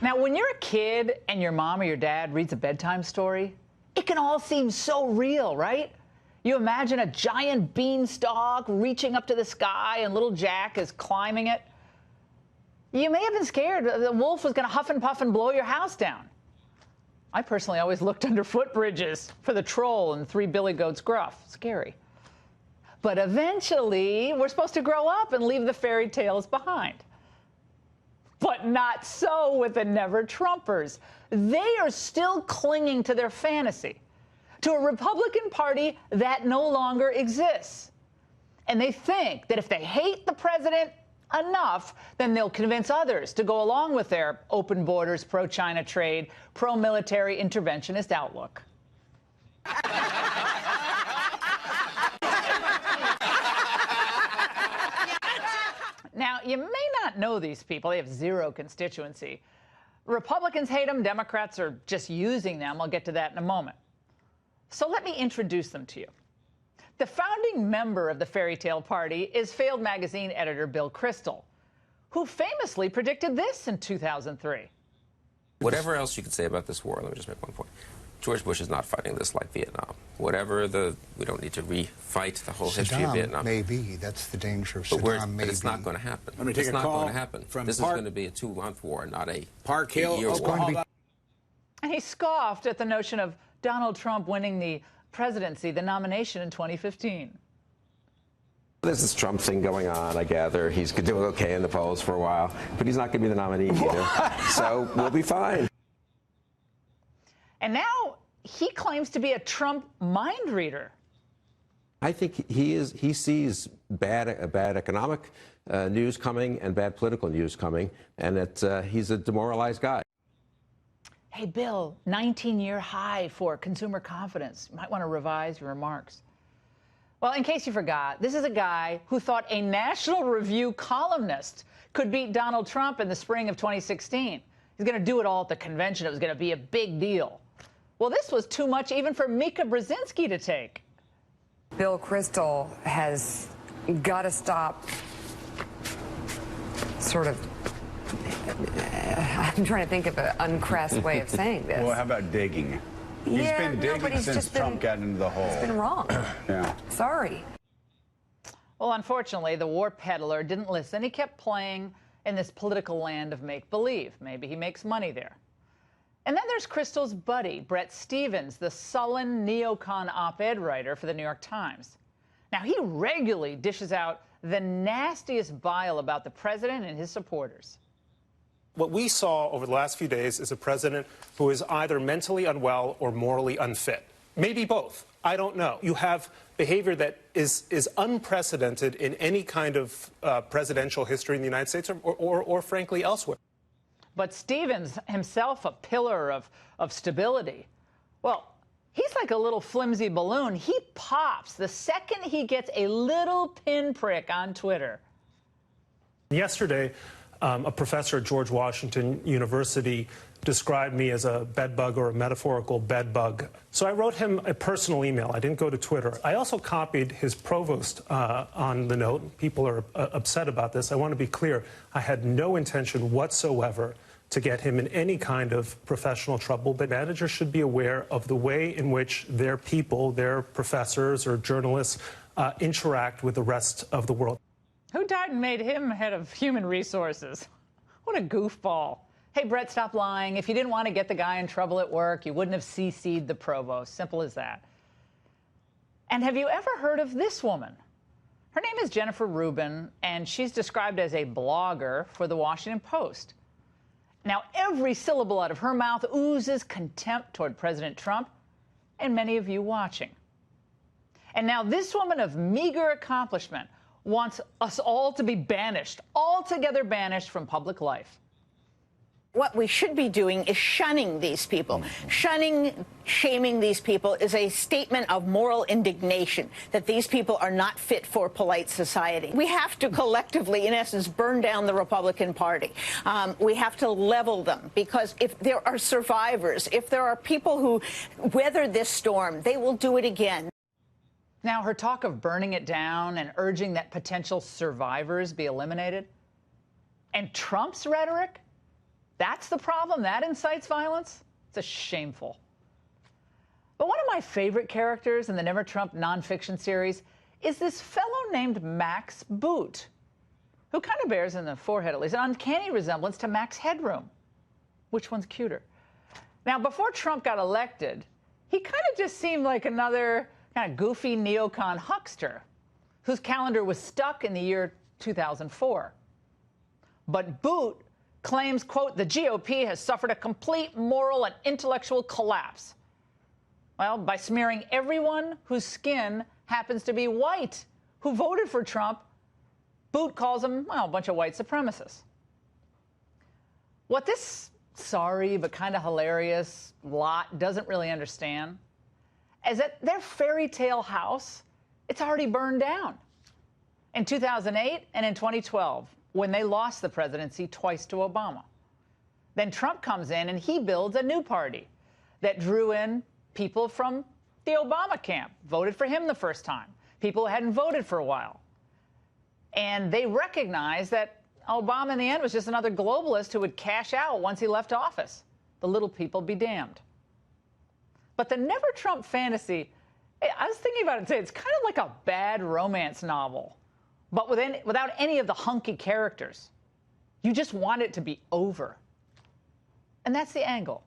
Now, when you're a kid and your mom or your dad reads a bedtime story, it can all seem so real, right? You imagine a giant beanstalk reaching up to the sky and little Jack is climbing it. You may have been scared the wolf was going to huff and puff and blow your house down. I personally always looked under footbridges for the troll and Three Billy Goats Gruff. Scary. But eventually, we're supposed to grow up and leave the fairy tales behind. But not so with the never-Trumpers. They are still clinging to their fantasy, to a Republican Party that no longer exists. And they think that if they hate the president enough, then they'll convince others to go along with their open borders, pro-China trade, pro-military interventionist outlook. Now, you may not know these people. They have zero constituency. Republicans hate them. Democrats are just using them. I'll get to that in a moment. So let me introduce them to you. The founding member of the Fairy Tale Party is failed magazine editor Bill Kristol, who famously predicted this in 2003. Whatever else you could say about this war, let me just make one point. George Bush is not fighting this like Vietnam. We don't need to refight the whole history of Vietnam. Maybe. That's the danger of Saddam, maybe. But it's not going to happen. Let me take it's a not call going to happen. This is going to be a 2-month war, not a Park Hill, year Oklahoma. And he scoffed at the notion of Donald Trump winning the presidency, the nomination in 2015. There's this Trump thing going on, I gather. He's doing okay in the polls for a while, but he's not going to be the nominee either. So we'll be fine. And now he claims to be a Trump mind reader. I think he sees bad economic news coming and bad political news coming, and that he's a demoralized guy. Hey, Bill, 19-year high for consumer confidence. You might want to revise your remarks. Well, in case you forgot, this is a guy who thought a National Review columnist could beat Donald Trump in the spring of 2016. He's going to do it all at the convention. It was going to be a big deal. Well, this was too much even for Mika Brzezinski to take. Bill Kristol has got to stop sort of, I'm trying to think of an uncrass way of saying this. Well, how about digging? He's been digging since Trump got into the hole. It's been wrong. Yeah. Sorry. Well, unfortunately, the war peddler didn't listen. He kept playing in this political land of make-believe. Maybe he makes money there. And then there's Kristol's buddy, Bret Stephens, the sullen neocon op-ed writer for the New York Times. Now, he regularly dishes out the nastiest bile about the president and his supporters. What we saw over the last few days is a president who is either mentally unwell or morally unfit. Maybe both. I don't know. You have behavior that is unprecedented in any kind of presidential history in the United States or frankly, elsewhere. But Stephens himself, a pillar of stability, well, he's like a little flimsy balloon. He pops the second he gets a little pinprick on Twitter. Yesterday, a professor at George Washington University described me as a bedbug or a metaphorical bedbug. So I wrote him a personal email. I didn't go to Twitter. I also copied his provost on the note. People are upset about this. I want to be clear. I had no intention whatsoever to get him in any kind of professional trouble, but managers should be aware of the way in which their people, their professors or journalists, interact with the rest of the world. Who died and made him head of human resources? What a goofball. Hey, Brett, stop lying. If you didn't want to get the guy in trouble at work, you wouldn't have CC'd the provost. Simple as that. And have you ever heard of this woman? Her name is Jennifer Rubin, and she's described as a blogger for the Washington Post. Now, every syllable out of her mouth oozes contempt toward President Trump and many of you watching. And now this woman of meager accomplishment wants us all to be banished, altogether banished from public life. What we should be doing is shunning these people. Shunning, shaming these people is a statement of moral indignation that these people are not fit for polite society. We have to collectively, in essence, burn down the Republican Party. We have to level them, because if there are survivors, if there are people who weather this storm, they will do it again. Now, her talk of burning it down and urging that potential survivors be eliminated, and Trump's rhetoric, That's the problem? That incites violence? It's a shameful. But one of my favorite characters in the Never Trump nonfiction series is this fellow named Max Boot, who kind of bears, in the forehead at least, an uncanny resemblance to Max Headroom. Which one's cuter? Now, before Trump got elected, he kind of just seemed like another kind of goofy neocon huckster whose calendar was stuck in the year 2004. But Boot claims, quote, the GOP has suffered a complete moral and intellectual collapse. Well, by smearing everyone whose skin happens to be white who voted for Trump, Boot calls them, well, a bunch of white supremacists. What this sorry but kind of hilarious lot doesn't really understand is that their fairy tale house, it's already burned down. In 2008 and in 2012, when they lost the presidency twice to Obama. Then Trump comes in and he builds a new party that drew in people from the Obama camp, voted for him the first time, people who hadn't voted for a while. And they recognized that Obama, in the end, was just another globalist who would cash out once he left office. The little people be damned. But the Never Trump fantasy, I was thinking about it today, it's kind of like a bad romance novel, but without any of the hunky characters. You just want it to be over. And that's the angle.